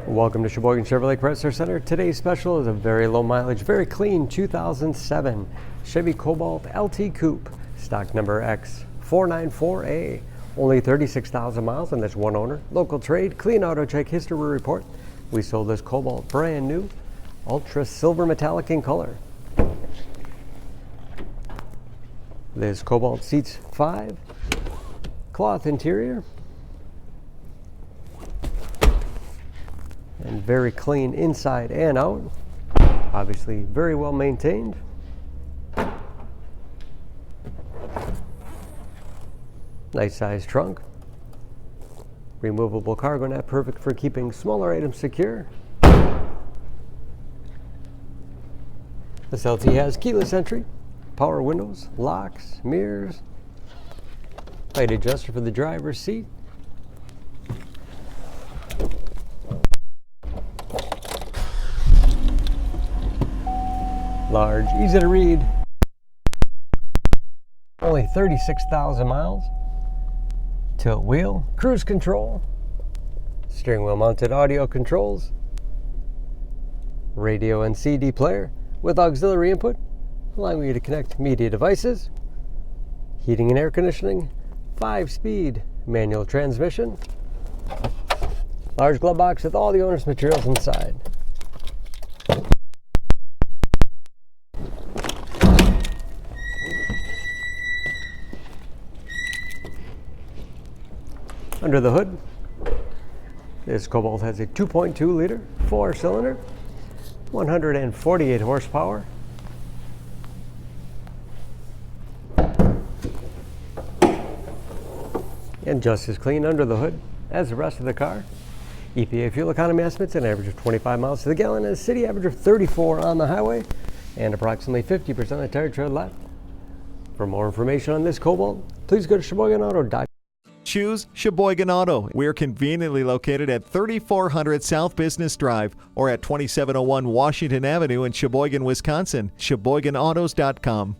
Welcome to Sheboygan Chevrolet Chrysler Center. Today's special is a very low mileage, very clean 2007 Chevy Cobalt LT Coupe, stock number X494A. Only 36,000 miles and that's one owner. Local trade, clean auto check history report. We sold this Cobalt brand new, ultra silver metallic in color. This Cobalt seats 5, cloth interior, and very clean inside and out. Obviously very well maintained. Nice size trunk. Removable cargo net, perfect for keeping smaller items secure. This LT has keyless entry, power windows, locks, mirrors, height adjuster for the driver's seat. Large, easy to read. Only 36,000 miles. Tilt wheel, cruise control, steering wheel mounted audio controls, radio and CD player with auxiliary input, allowing you to connect media devices, heating and air conditioning, 5-speed manual transmission, large glove box with all the owner's materials inside. Under the hood, this Cobalt has a 2.2 liter 4-cylinder, 148 horsepower. And just as clean under the hood as the rest of the car. EPA fuel economy estimates an average of 25 miles to the gallon and a city average of 34 on the highway and approximately 50% of tire tread left. For more information on this Cobalt, please go to SheboyganAuto.com. Choose Sheboygan Auto. We're conveniently located at 3400 South Business Drive or at 2701 Washington Avenue in Sheboygan, Wisconsin. SheboyganAutos.com.